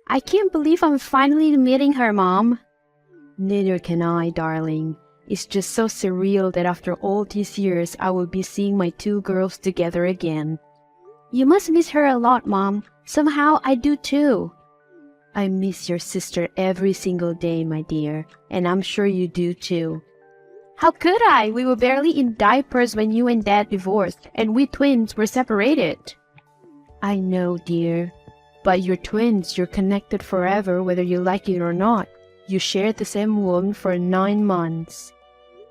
I can't believe I'm finally meeting her, Mom. Neither can I, darling. It's just so surreal that after all these years I will be seeing my two girls together again. You must miss her a lot, Mom. Somehow I do too. I miss your sister every single day, my dear, and I'm sure you do too. How could I? We were barely in diapers when you and Dad divorced, and we twins were separated. I know, dear. But you're twins, you're connected forever whether you like it or not. You shared the same womb for 9 months.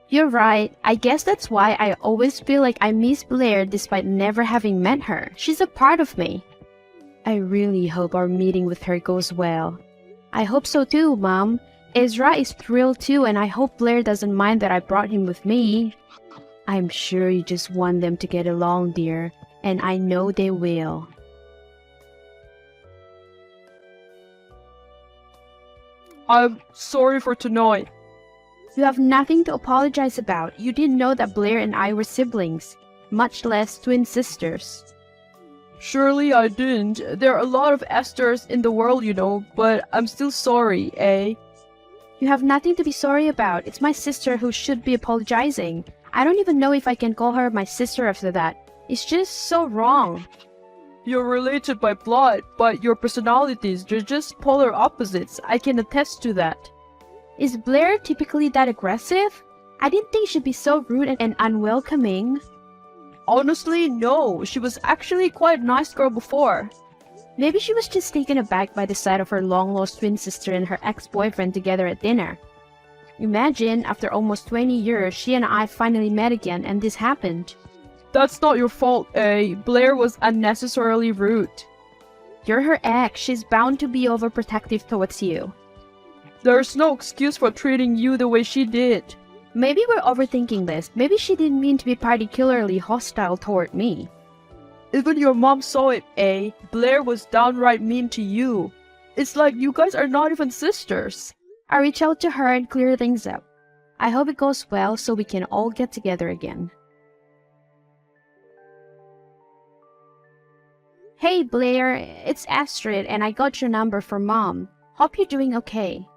You're right. I guess that's why I always feel like I miss Blair despite never having met her. She's a part of me. I really hope our meeting with her goes well. I hope so too, Mom. Ezra is thrilled too, and I hope Blair doesn't mind that I brought him with me. I'm sure you just want them to get along, dear, and I know they will. I'm sorry for tonight. You have nothing to apologize about. You didn't know that Blair and I were siblings, much less twin sisters. Surely I didn't. There are a lot of Esthers in the world, you know, but I'm still sorry, eh? You have nothing to be sorry about. It's my sister who should be apologizing. I don't even know if I can call her my sister after that. It's just so wrong. You're related by blood, but your personalities, they're just polar opposites. I can attest to that. Is Blair typically that aggressive? I didn't think she'd be so rude and unwelcoming. Honestly, no. She was actually quite a nice girl before. Maybe she was just taken aback by the sight of her long-lost twin sister and her ex-boyfriend together at dinner. Imagine, after almost 20 years, she and I finally met again and this happened. That's not your fault, eh? Blair was unnecessarily rude. You're her ex. She's bound to be overprotective towards you. There's no excuse for treating you the way she did. Maybe we're overthinking this. Maybe she didn't mean to be particularly hostile toward me. Even your mom saw it, eh? Blair was downright mean to you. It's like you guys are not even sisters. I'll reach out to her and clear things up. I hope it goes well so we can all get together again. Hey Blair, it's Astrid and I got your number from Mom. Hope you're doing okay.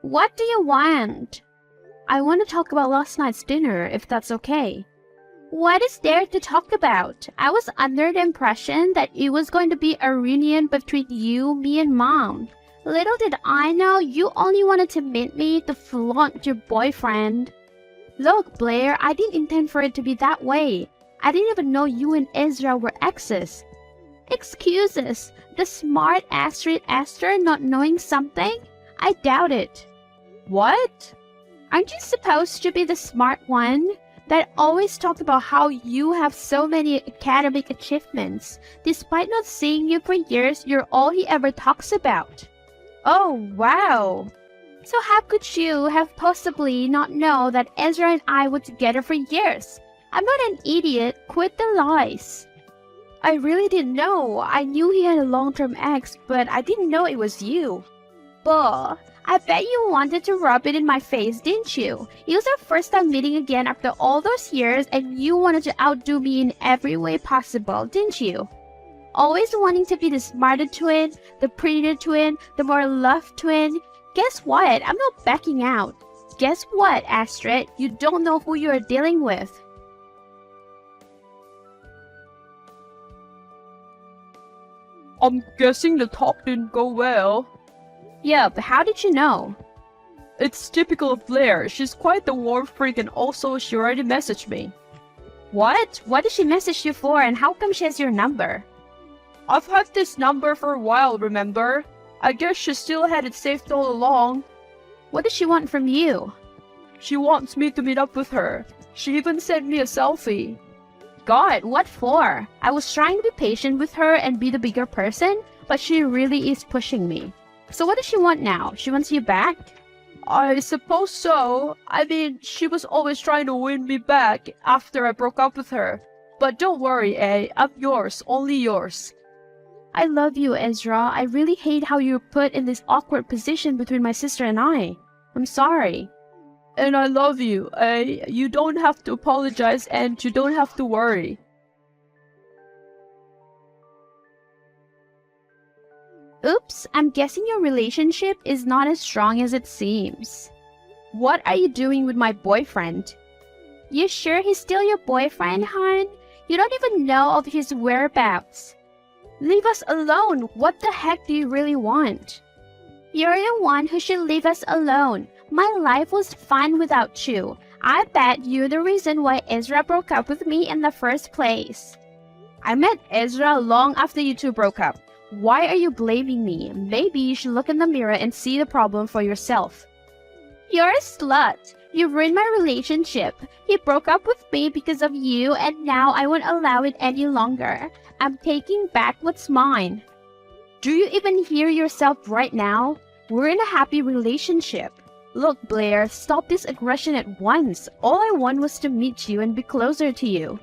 What do you want? I want to talk about last night's dinner, if that's okay. What is there to talk about? I was under the impression that it was going to be a reunion between you, me, and Mom. Little did I know you only wanted to meet me to flaunt your boyfriend. Look, Blair, I didn't intend for it to be that way. I didn't even know you and Ezra were exes. Excuses? The smart Astrid Esther not knowing something? I doubt it. What? Aren't you supposed to be the smart one? That always talked about how you have so many academic achievements. Despite not seeing you for years, you're all he ever talks about. Oh, wow. So how could you have possibly not know that Ezra and I were together for years? I'm not an idiot. Quit the lies. I really didn't know. I knew he had a long-term ex, but I didn't know it was you. Buh. I bet you wanted to rub it in my face, didn't you? It was our first time meeting again after all those years, and you wanted to outdo me in every way possible, didn't you? Always wanting to be the smarter twin, the prettier twin, the more loved twin. Guess what? I'm not backing out. Guess what, Astrid? You don't know who you're dealing with. I'm guessing the talk didn't go well. Yeah, but how did you know? It's typical of Blair. She's quite the warm freak and also she already messaged me. What? What did she message you for and how come she has your number? I've had this number for a while, remember? I guess she still had it saved all along. What does she want from you? She wants me to meet up with her. She even sent me a selfie. God, what for? I was trying to be patient with her and be the bigger person, but she really is pushing me. So what does she want now? She wants you back? I suppose so. I mean, she was always trying to win me back after I broke up with her. But don't worry, eh? I'm yours, only yours. I love you, Ezra. I really hate how you were put in this awkward position between my sister and I. I'm sorry. And I love you, eh? You don't have to apologize and you don't have to worry. Oops, I'm guessing your relationship is not as strong as it seems. What are you doing with my boyfriend? You sure he's still your boyfriend, hon? You don't even know of his whereabouts. Leave us alone. What the heck do you really want? You're the one who should leave us alone. My life was fun without you. I bet you're the reason why Ezra broke up with me in the first place. I met Ezra long after you two broke up. Why are you blaming me? Maybe you should look in the mirror and see the problem for yourself. You're a slut. You ruined my relationship. He broke up with me because of you, and now I won't allow it any longer. I'm taking back what's mine. Do you even hear yourself right now? We're in a happy relationship. Look, Blair, stop this aggression at once. All I want was to meet you and be closer to you.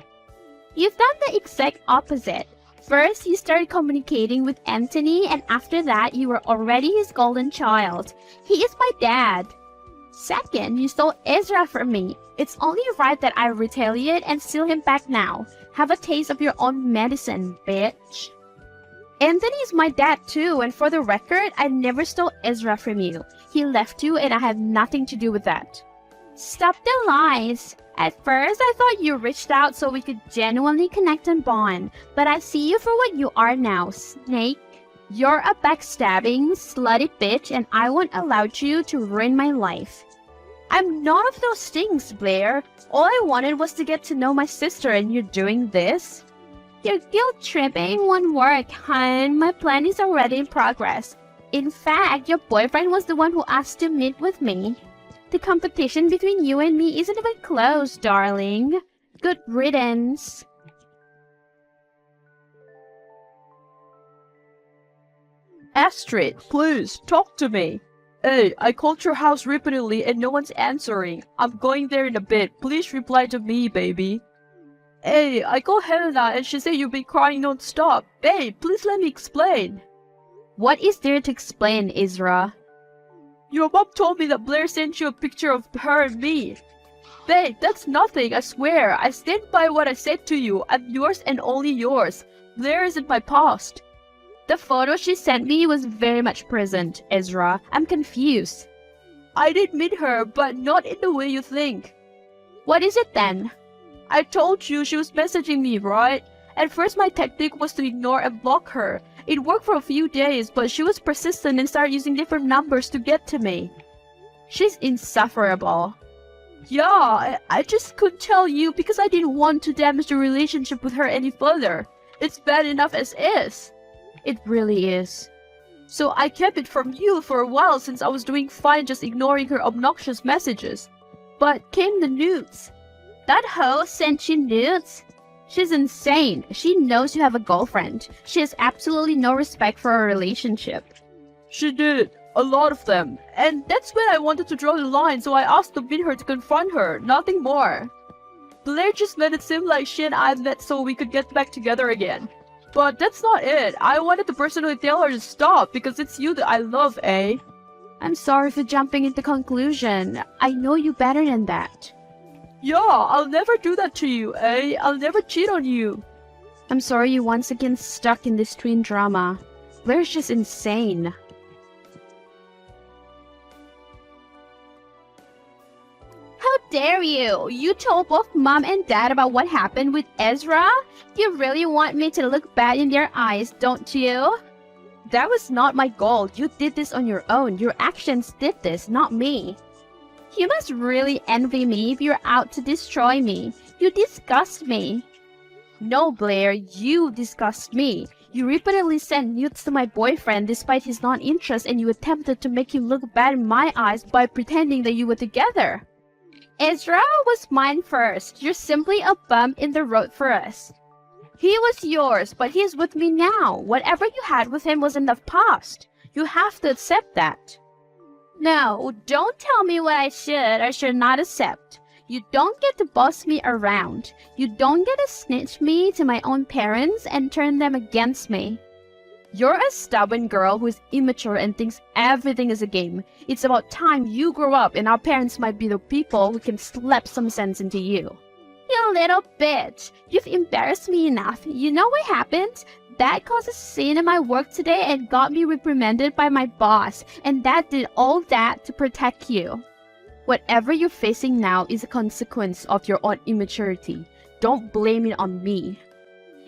You've done the exact opposite. First, you started communicating with Anthony, and after that, you were already his golden child. He is my dad. Second, you stole Ezra from me. It's only right that I retaliate and steal him back now. Have a taste of your own medicine, bitch. Anthony is my dad too, and for the record, I never stole Ezra from you. He left you and I had nothing to do with that. Stop the lies. At first, I thought you reached out so we could genuinely connect and bond, but I see you for what you are now, Snake. You're a backstabbing, slutty bitch, and I won't allow you to ruin my life. I'm none of those things, Blair. All I wanted was to get to know my sister, and you're doing this? Your guilt tripping won't work, hun. My plan is already in progress. In fact, your boyfriend was the one who asked to meet with me. The competition between you and me isn't even close, darling. Good riddance. Astrid, please, talk to me. Hey, I called your house repeatedly and no one's answering. I'm going there in a bit. Please reply to me, baby. Hey, I called Helena and she said you've been crying non-stop. Babe, please let me explain. What is there to explain, Ezra? Your mom told me that Blair sent you a picture of her and me. Babe, that's nothing, I swear. I stand by what I said to you. I'm yours and only yours. Blair isn't my past. The photo she sent me was very much present, Ezra. I'm confused. I did meet her, but not in the way you think. What is it then? I told you she was messaging me, right? At first my tactic was to ignore and block her. It worked for a few days, but she was persistent and started using different numbers to get to me. She's insufferable. Yeah, I just couldn't tell you because I didn't want to damage the relationship with her any further. It's bad enough as is. It really is. So I kept it from you for a while since I was doing fine just ignoring her obnoxious messages. But came the nudes. That hoe sent you nudes? She's insane. She knows you have a girlfriend. She has absolutely no respect for our relationship. She did. A lot of them. And that's when I wanted to draw the line, so I asked to meet her to confront her. Nothing more. Blair just made it seem like she and I met so we could get back together again. But that's not it. I wanted to personally tell her to stop because it's you that I love, eh? I'm sorry for jumping into conclusion. I know you better than that. Yeah, I'll never do that to you, eh? I'll never cheat on you. I'm sorry you're once again stuck in this twin drama. Blair's just insane. How dare you? You told both mom and dad about what happened with Ezra? You really want me to look bad in their eyes, don't you? That was not my goal. You did this on your own. Your actions did this, not me. You must really envy me if you're out to destroy me. You disgust me. No, Blair, you disgust me. You repeatedly sent nudes to my boyfriend despite his non-interest, and you attempted to make him look bad in my eyes by pretending that you were together. Ezra was mine first. You're simply a bump in the road for us. He was yours, but he's with me now. Whatever you had with him was in the past. You have to accept that. No, don't tell me what I should or should not accept. You don't get to boss me around. You don't get to snitch me to my own parents and turn them against me. You're a stubborn girl who is immature and thinks everything is a game. It's about time you grow up, and our parents might be the people who can slap some sense into you. You little bitch. You've embarrassed me enough. You know what happened? That caused a scene in my work today and got me reprimanded by my boss, and Dad did all that to protect you. Whatever you're facing now is a consequence of your own immaturity. Don't blame it on me.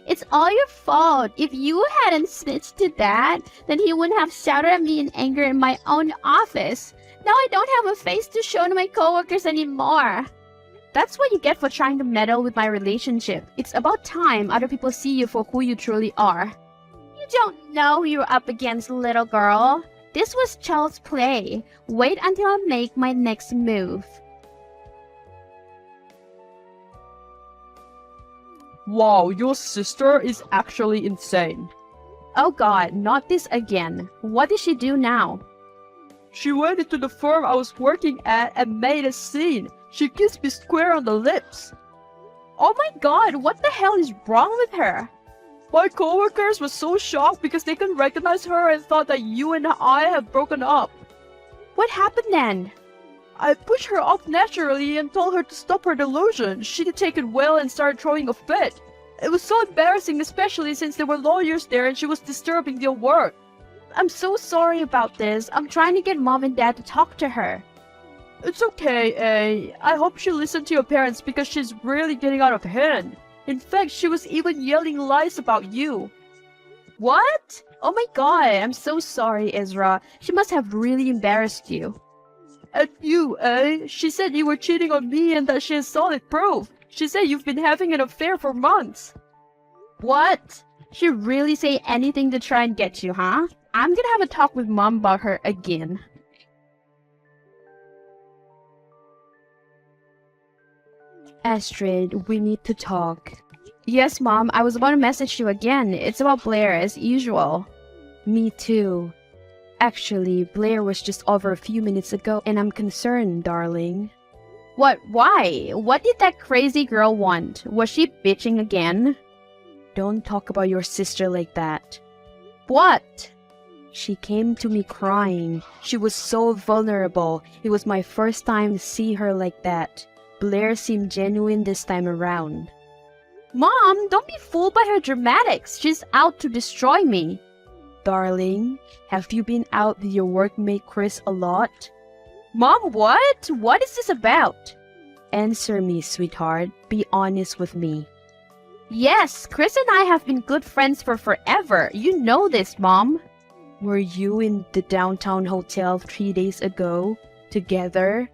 It's all your fault. If you hadn't snitched to Dad, then he wouldn't have shouted at me in anger in my own office. Now I don't have a face to show to my coworkers anymore. That's what you get for trying to meddle with my relationship. It's about time other people see you for who you truly are. You don't know who you're up against, little girl. This was child's play. Wait until I make my next move. Wow, your sister is actually insane. Oh god, not this again. What did she do now? She went into the firm I was working at and made a scene. She kissed me square on the lips. Oh my god, what the hell is wrong with her? My coworkers were so shocked because they couldn't recognize her and thought that you and I had broken up. What happened then? I pushed her off naturally and told her to stop her delusion. She didn't take it well and started throwing a fit. It was so embarrassing, especially since there were lawyers there and she was disturbing their work. I'm so sorry about this. I'm trying to get Mom and Dad to talk to her. It's okay, A. I hope she listened to your parents because she's really getting out of hand. In fact, she was even yelling lies about you. What? Oh my god, I'm so sorry, Ezra. She must have really embarrassed you. And you, A. She said you were cheating on me and that she has solid proof. She said you've been having an affair for months. What? She really say anything to try and get you, huh? I'm gonna have a talk with Mom about her again. Astrid, we need to talk. Yes, Mom, I was about to message you again. It's about Blair, as usual. Me too. Actually, Blair was just over a few minutes ago, and I'm concerned, darling. What? Why? What did that crazy girl want? Was she bitching again? Don't talk about your sister like that. What? She came to me crying. She was so vulnerable. It was my first time to see her like that. Blair seemed genuine this time around. Mom, don't be fooled by her dramatics. She's out to destroy me. Darling, have you been out with your workmate Chris a lot? Mom, what? What is this about? Answer me, sweetheart. Be honest with me. Yes, Chris and I have been good friends for forever. You know this, Mom. Were you in the downtown hotel 3 days ago? Together?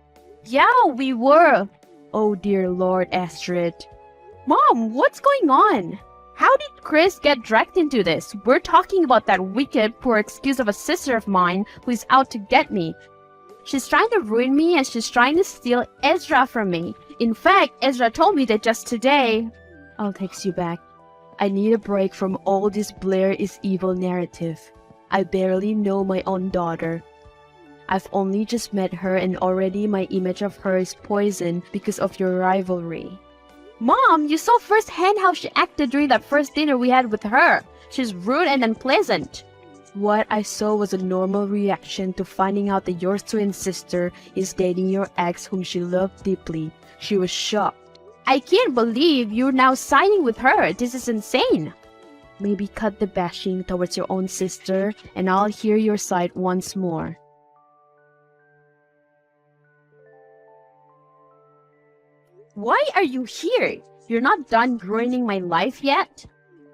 Yeah, we were. Oh dear Lord, Astrid. Mom, what's going on? How did Chris get dragged into this? We're talking about that wicked, poor excuse of a sister of mine who is out to get me. She's trying to ruin me and she's trying to steal Ezra from me. In fact, Ezra told me that just today. I'll text you back. I need a break from all this Blair is evil narrative. I barely know my own daughter. I've only just met her and already my image of her is poisoned because of your rivalry. Mom, you saw firsthand how she acted during that first dinner we had with her. She's rude and unpleasant. What I saw was a normal reaction to finding out that your twin sister is dating your ex whom she loved deeply. She was shocked. I can't believe you're now siding with her. This is insane. Maybe cut the bashing towards your own sister and I'll hear your side once more. Why are you here? You're not done ruining my life yet?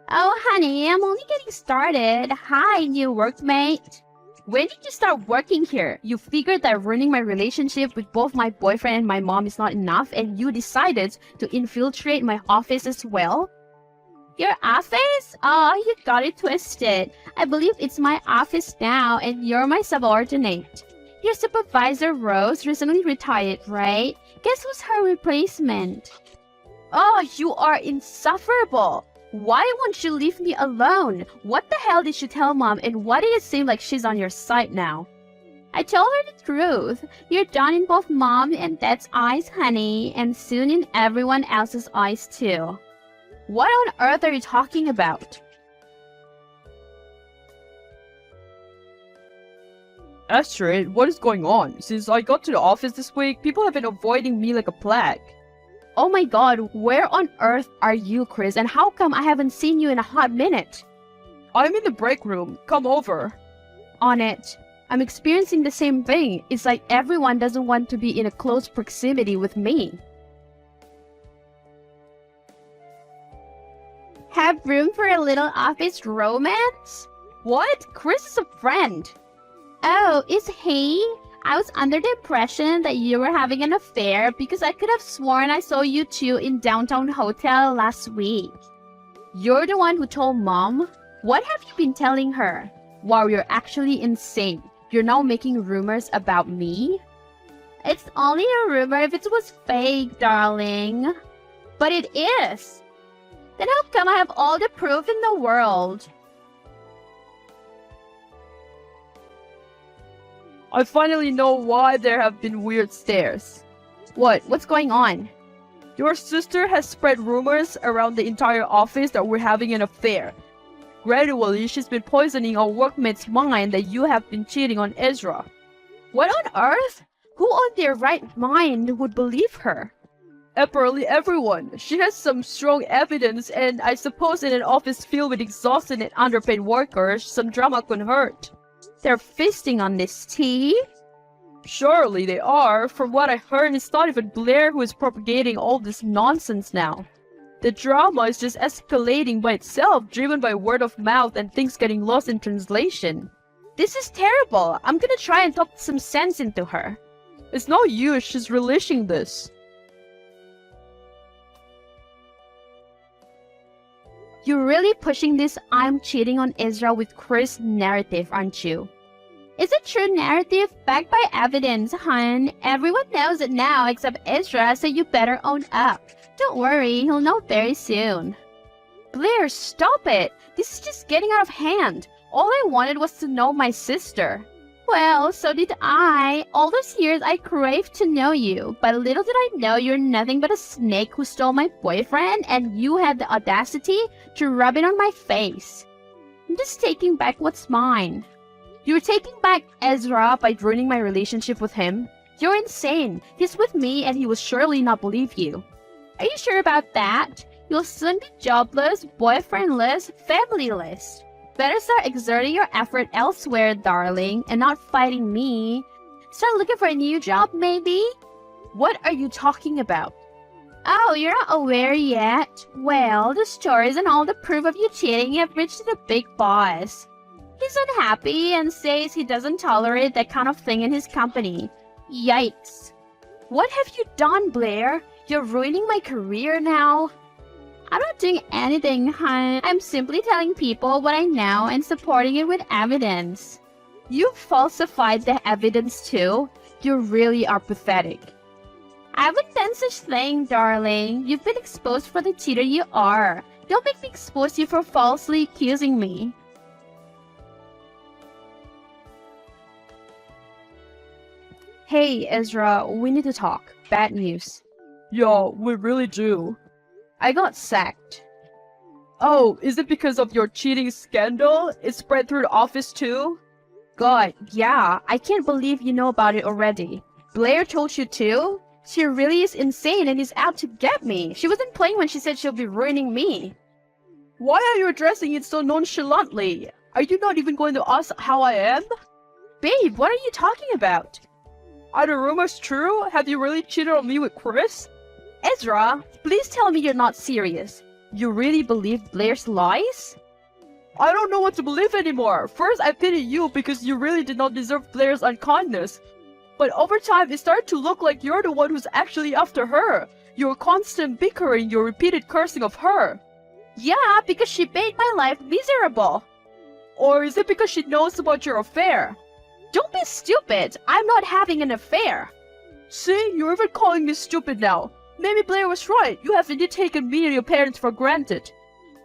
Oh, honey, I'm only getting started. Hi, new workmate. When did you start working here? You figured that ruining my relationship with both my boyfriend and my mom is not enough and you decided to infiltrate my office as well? Your office? Oh, you got it twisted. I believe it's my office now and you're my subordinate. Your supervisor, Rose, recently retired, right? Guess who's her replacement? Oh, you are insufferable. Why won't you leave me alone? What the hell did you tell Mom and why did it seem like she's on your side now? I told her the truth. You're done in both Mom and Dad's eyes, honey, and soon in everyone else's eyes too. What on earth are you talking about? Astrid, what is going on? Since I got to the office this week, people have been avoiding me like a plague. Oh my god, where on earth are you, Chris? And how come I haven't seen you in a hot minute? I'm in the break room. Come over. On it. I'm experiencing the same thing. It's like everyone doesn't want to be in a close proximity with me. Have room for a little office romance? What? Chris is a friend. Oh, is he? I was under the impression that you were having an affair because I could have sworn I saw you two in downtown hotel last week. You're the one who told Mom? What have you been telling her? Wow, you're actually insane. You're now making rumors about me? It's only a rumor if it was fake, darling. But it is. Then how come I have all the proof in the world? I finally know why there have been weird stares. What? What's going on? Your sister has spread rumors around the entire office that we're having an affair. Gradually, she's been poisoning our workmates' mind that you have been cheating on Ezra. What on earth? Who on their right mind would believe her? Apparently everyone. She has some strong evidence, and I suppose in an office filled with exhausted and underpaid workers, some drama couldn't hurt. They're feasting on this tea? Surely they are. From what I heard, it's not even Blair who is propagating all this nonsense now. The drama is just escalating by itself, driven by word of mouth and things getting lost in translation. This is terrible. I'm gonna try and talk some sense into her. It's no use, she's relishing this. You're really pushing this I'm cheating on Ezra with Chris narrative, aren't you? It's a true narrative backed by evidence, hun. Everyone knows it now except Ezra, so you better own up. Don't worry, he'll know very soon. Blair, stop it! This is just getting out of hand. All I wanted was to know my sister. Well, so did I. All those years I craved to know you, but little did I know you're nothing but a snake who stole my boyfriend, and you had the audacity to rub it on my face. I'm just taking back what's mine. You're taking back Ezra by ruining my relationship with him? You're insane. He's with me and he will surely not believe you. Are you sure about that? You'll soon be jobless, boyfriendless, familyless. Better start exerting your effort elsewhere, darling, and not fighting me. Start looking for a new job, maybe? What are you talking about? Oh, you're not aware yet? Well, the stories and all the proof of you cheating have reached the big boss. He's unhappy and says he doesn't tolerate that kind of thing in his company. Yikes. What have you done, Blair? You're ruining my career now. I'm not doing anything, hun. I'm simply telling people what I know and supporting it with evidence. You falsified the evidence too? You really are pathetic. I haven't done such thing, darling. You've been exposed for the cheater you are. Don't make me expose you for falsely accusing me. Hey, Ezra, we need to talk. Bad news. Yeah, we really do. I got sacked. Oh, is it because of your cheating scandal? It spread through the office too? God, yeah, I can't believe you know about it already. Blair told you too? She really is insane and is out to get me. She wasn't playing when she said she'll be ruining me. Why are you addressing it so nonchalantly? Are you not even going to ask how I am? Babe, what are you talking about? Are the rumors true? Have you really cheated on me with Chris? Ezra, please tell me you're not serious. You really believe Blair's lies? I don't know what to believe anymore. First, I pity you because you really did not deserve Blair's unkindness. But over time, it started to look like you're the one who's actually after her. Your constant bickering, your repeated cursing of her. Yeah, because she made my life miserable. Or is it because she knows about your affair? Don't be stupid. I'm not having an affair. See, you're even calling me stupid now. Maybe Blair was right. You have indeed taken me and your parents for granted.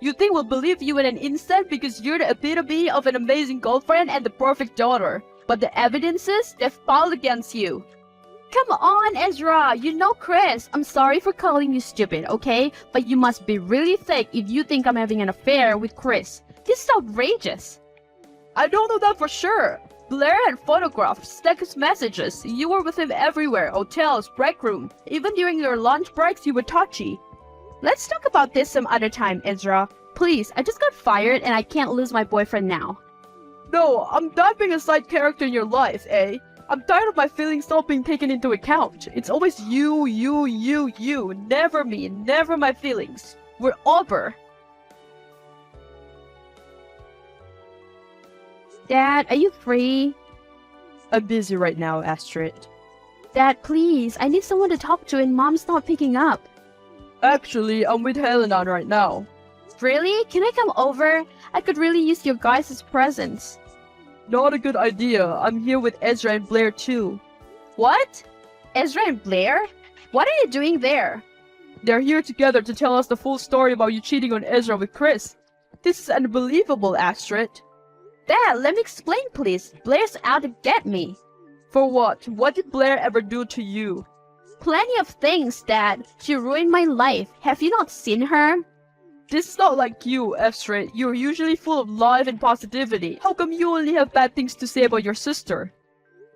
You think we'll believe you in an instant because you're the epitome of an amazing girlfriend and the perfect daughter. But the evidences, they've filed against you. Come on, Ezra. You know Chris. I'm sorry for calling you stupid, okay? But you must be really thick if you think I'm having an affair with Chris. This is outrageous. I don't know that for sure. Blair had photographs, text messages. You were with him everywhere, hotels, break room. Even during your lunch breaks, you were touchy. Let's talk about this some other time, Ezra. please, I just got fired and I can't lose my boyfriend now. No, I'm not being a side character in your life, eh? I'm tired of my feelings not being taken into account. It's always you, never me, never my feelings. We're over. Dad, are you free? I'm busy right now, Astrid. Dad, please, I need someone to talk to and Mom's not picking up. Actually, I'm with Helena right now. Really? Can I come over? I could really use your guys' presence. Not a good idea. I'm here with Ezra and Blair too. What? Ezra and Blair? What are you doing there? They're here together to tell us the full story about you cheating on Ezra with Chris. This is unbelievable, Astrid. Dad, let me explain, please. Blair's out to get me. For what? What did Blair ever do to you? Plenty of things, Dad. She ruined my life. Have you not seen her? This is not like you, Astrid. You're usually full of life and positivity. How come you only have bad things to say about your sister?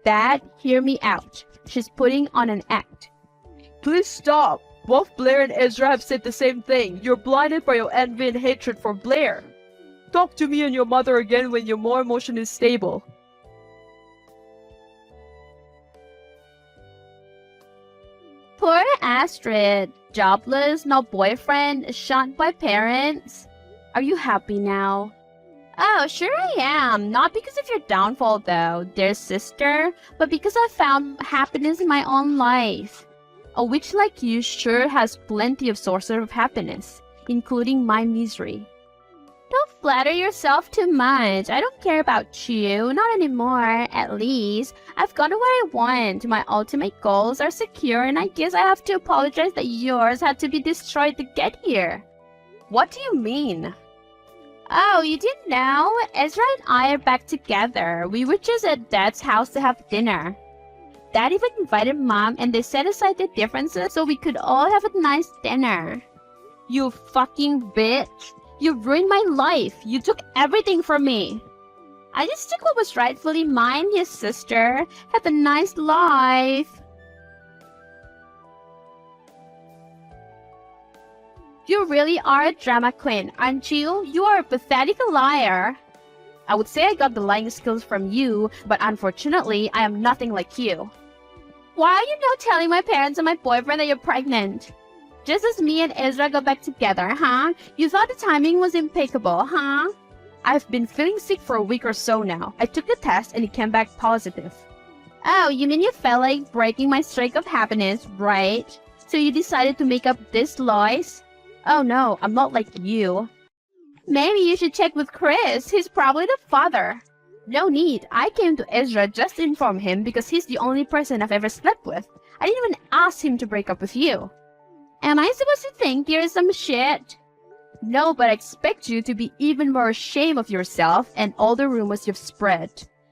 Dad, hear me out. She's putting on an act. Please stop. Both Blair and Ezra have said the same thing. You're blinded by your envy and hatred for Blair. Talk to me and your mother again when you're more emotionally stable. Poor Astrid. Jobless, no boyfriend, shunned by parents. Are you happy now? Oh, sure I am. Not because of your downfall, though, dear sister, but because I found happiness in my own life. A witch like you sure has plenty of sources of happiness, including my misery. Don't flatter yourself too much. I don't care about you. Not anymore, at least. I've gotten what I want. My ultimate goals are secure, and I guess I have to apologize that yours had to be destroyed to get here. What do you mean? Oh, you didn't know? Ezra and I are back together. We were just at Dad's house to have dinner. Dad even invited Mom, and they set aside their differences so we could all have a nice dinner. You fucking bitch! You ruined my life! You took everything from me! I just took what was rightfully mine, his sister. Have a nice life. You really are a drama queen, aren't you? You are a pathetic liar. I would say I got the lying skills from you, but unfortunately, I am nothing like you. Why are you not telling my parents and my boyfriend that you're pregnant? Just as me and Ezra got back together, huh? You thought the timing was impeccable, huh? I've been feeling sick for a week or so now. I took the test and it came back positive. Oh, you mean you felt like breaking my streak of happiness, right? So you decided to make up this lies? Oh no, I'm not like you. Maybe you should check with Chris. He's probably the father. No need. I came to Ezra just to inform him because he's the only person I've ever slept with. I didn't even ask him to break up with you. Am I supposed to think you're some shit? No, but I expect you to be even more ashamed of yourself and all the rumors you've spread.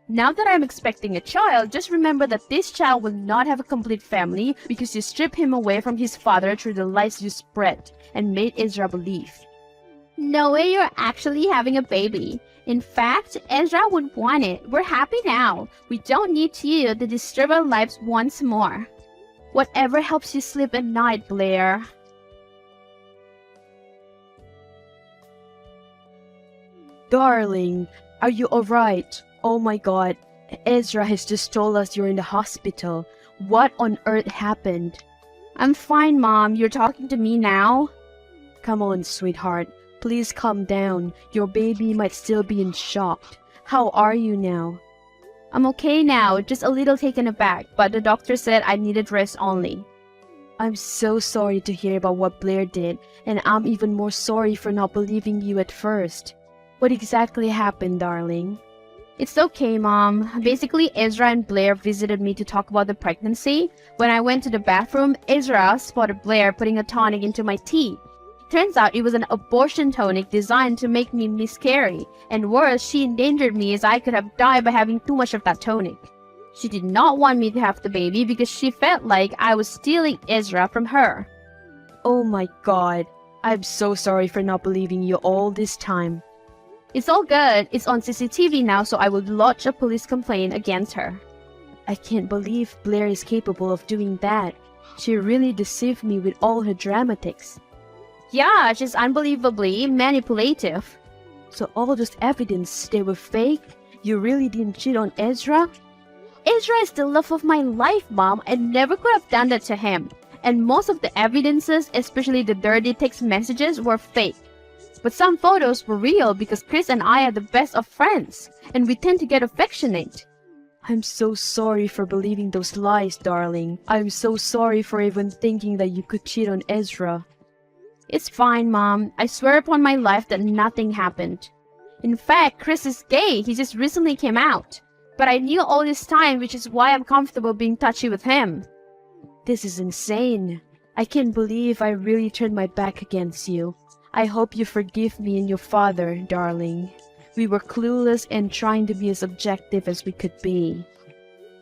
Now that I'm expecting a child, just remember that this child will not have a complete family because you stripped him away from his father through the lies you spread and made Ezra believe. No way you're actually having a baby. In fact, Ezra would want it. We're happy now. We don't need you to disturb our lives once more. Whatever helps you sleep at night, Blair. Darling, are you alright? Oh my god, Ezra has just told us you're in the hospital. What on earth happened? I'm fine, Mom. You're talking to me now? Come on, sweetheart. Please calm down. Your baby might still be in shock. How are you now? I'm okay now, just a little taken aback, but the doctor said I needed rest only. I'm so sorry to hear about what Blair did, and I'm even more sorry for not believing you at first. What exactly happened, darling? It's okay, Mom. Basically, Ezra and Blair visited me to talk about the pregnancy. When I went to the bathroom, Ezra spotted Blair putting a tonic into my tea. Turns out it was an abortion tonic designed to make me miscarry, and worse, she endangered me as I could have died by having too much of that tonic. She did not want me to have the baby because she felt like I was stealing Ezra from her. Oh my god, I'm so sorry for not believing you all this time. It's all good. It's on CCTV now, so I will lodge a police complaint against her. I can't believe Blair is capable of doing that. She really deceived me with all her dramatics. Yeah, she's unbelievably manipulative. So all those evidence, they were fake? You really didn't cheat on Ezra? Ezra is the love of my life, Mom. I never could have done that to him. And most of the evidences, especially the dirty text messages, were fake. But some photos were real because Chris and I are the best of friends, and we tend to get affectionate. I'm so sorry for believing those lies, darling. I'm so sorry for even thinking that you could cheat on Ezra. It's fine, Mom. I swear upon my life that nothing happened. In fact, Chris is gay. He just recently came out. But I knew all this time, which is why I'm comfortable being touchy with him. This is insane. I can't believe I really turned my back against you. I hope you forgive me and your father, darling. We were clueless and trying to be as objective as we could be.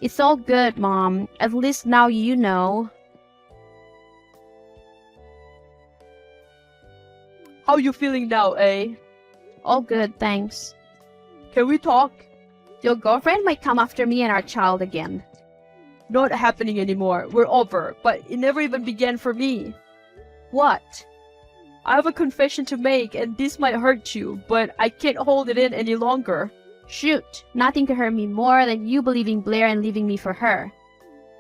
It's all good, Mom. At least now you know. How you feeling now, eh? All good, thanks. Can we talk? Your girlfriend might come after me and our child again. Not happening anymore. We're over. But it never even began for me. What? I have a confession to make, and this might hurt you, but I can't hold it in any longer. Shoot, nothing could hurt me more than you believing Blair and leaving me for her.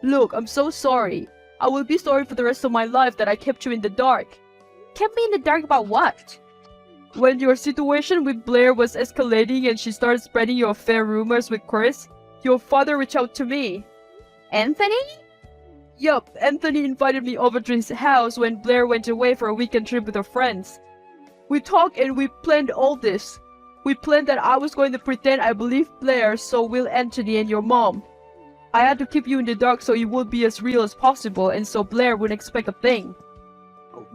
Look, I'm so sorry. I will be sorry for the rest of my life that I kept you in the dark. Kept me in the dark about what? When your situation with Blair was escalating and she started spreading your affair rumors with Chris, your father reached out to me. Anthony? Yup, Anthony invited me over to his house when Blair went away for a weekend trip with her friends. We talked and we planned all this. We planned that I was going to pretend I believed Blair, so will Anthony and your mom. I had to keep you in the dark so it would be as real as possible and so Blair wouldn't expect a thing.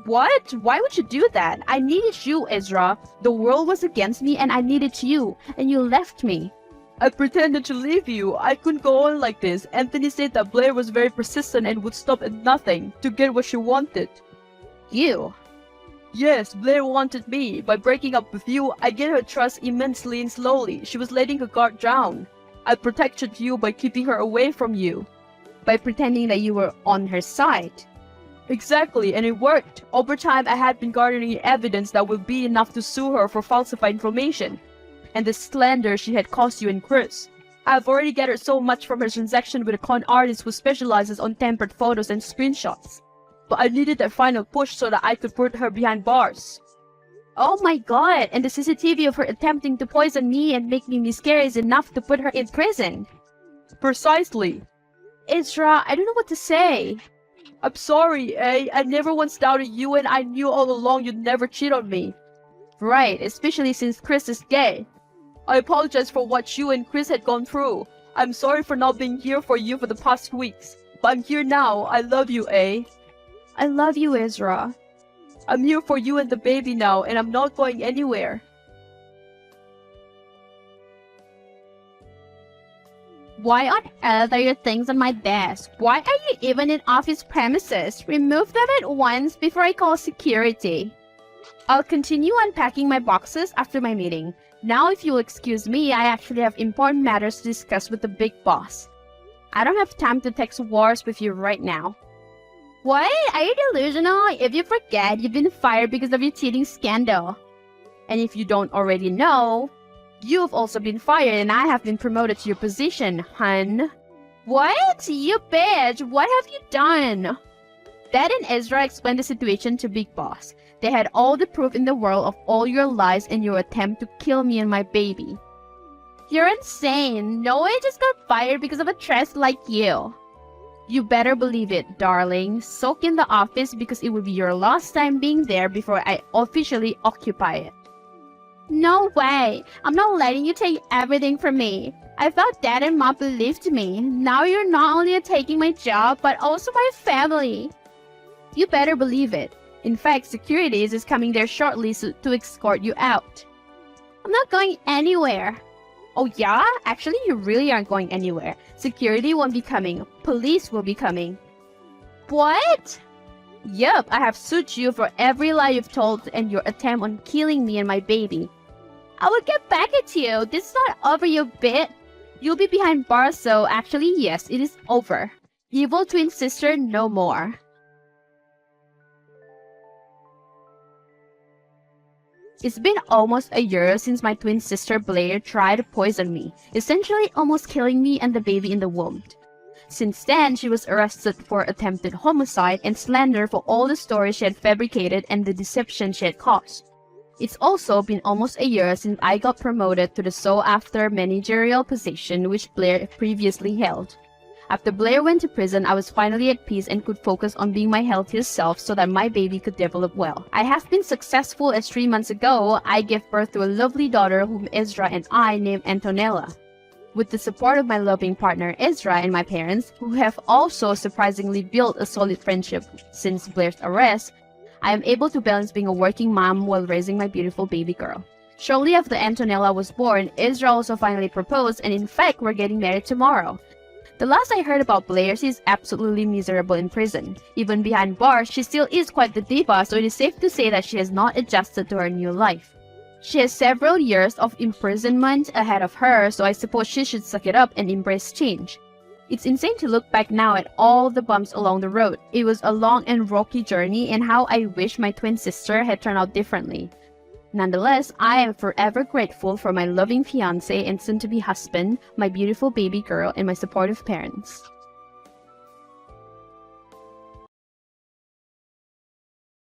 What? Why would you do that? I needed you, Ezra. The world was against me and I needed you, and you left me. I pretended to leave you. I couldn't go on like this. Anthony said that Blair was very persistent and would stop at nothing to get what she wanted. You? Yes, Blair wanted me. By breaking up with you, I gained her trust immensely and slowly. She was letting her guard down. I protected you by keeping her away from you. By pretending that you were on her side. Exactly, and it worked. Over time, I had been garnering evidence that would be enough to sue her for falsified information and the slander she had caused you and Chris. I have already gathered so much from her transaction with a con artist who specializes on tempered photos and screenshots. But I needed that final push so that I could put her behind bars. Oh my god, and the CCTV of her attempting to poison me and make me miscarry is enough to put her in prison. Precisely. Ezra, I don't know what to say. I'm sorry, eh? I never once doubted you and I knew all along you'd never cheat on me. Right, especially since Chris is gay. I apologize for what you and Chris had gone through. I'm sorry for not being here for you for the past weeks. But I'm here now. I love you, eh? I love you, Ezra. I'm here for you and the baby now, and I'm not going anywhere. Why on earth are your things on my desk? Why are you even in office premises? Remove them at once before I call security. I'll continue unpacking my boxes after my meeting. Now, if you'll excuse me, I actually have important matters to discuss with the big boss. I don't have time to text wars with you right now. What? Are you delusional? If you forget, you've been fired because of your cheating scandal. And if you don't already know, you've also been fired and I have been promoted to your position, hun. What? You bitch! What have you done? Dad and Ezra explained the situation to Big Boss. They had all the proof in the world of all your lies and your attempt to kill me and my baby. You're insane. No one just got fired because of a trash like you. You better believe it, darling. Soak in the office because it will be your last time being there before I officially occupy it. No way. I'm not letting you take everything from me. I thought Dad and Mom believed me. Now you're not only taking my job, but also my family. You better believe it. In fact, securities is coming there shortly to escort you out. I'm not going anywhere. Oh yeah? Actually, you really aren't going anywhere. Security won't be coming. Police will be coming. What? Yup, I have sued you for every lie you've told and your attempt on killing me and my baby. I will get back at you. This is not over, you bit. You'll be behind bars, so actually, yes, it is over. Evil twin sister, no more. It's been almost a year since my twin sister Blair tried to poison me, essentially almost killing me and the baby in the womb. Since then, she was arrested for attempted homicide and slander for all the stories she had fabricated and the deception she had caused. It's also been almost a year since I got promoted to the sought-after managerial position which Blair previously held. After Blair went to prison, I was finally at peace and could focus on being my healthiest self so that my baby could develop well. I have been successful as 3 months ago, I gave birth to a lovely daughter whom Ezra and I named Antonella. With the support of my loving partner Ezra and my parents, who have also surprisingly built a solid friendship since Blair's arrest, I am able to balance being a working mom while raising my beautiful baby girl. Shortly after Antonella was born, Ezra also finally proposed, and in fact, we're getting married tomorrow. The last I heard about Blair, she's absolutely miserable in prison. Even behind bars, she still is quite the diva, so it is safe to say that she has not adjusted to her new life. She has several years of imprisonment ahead of her, so I suppose she should suck it up and embrace change. It's insane to look back now at all the bumps along the road. It was a long and rocky journey, and how I wish my twin sister had turned out differently. Nonetheless, I am forever grateful for my loving fiancé and soon-to-be husband, my beautiful baby girl, and my supportive parents.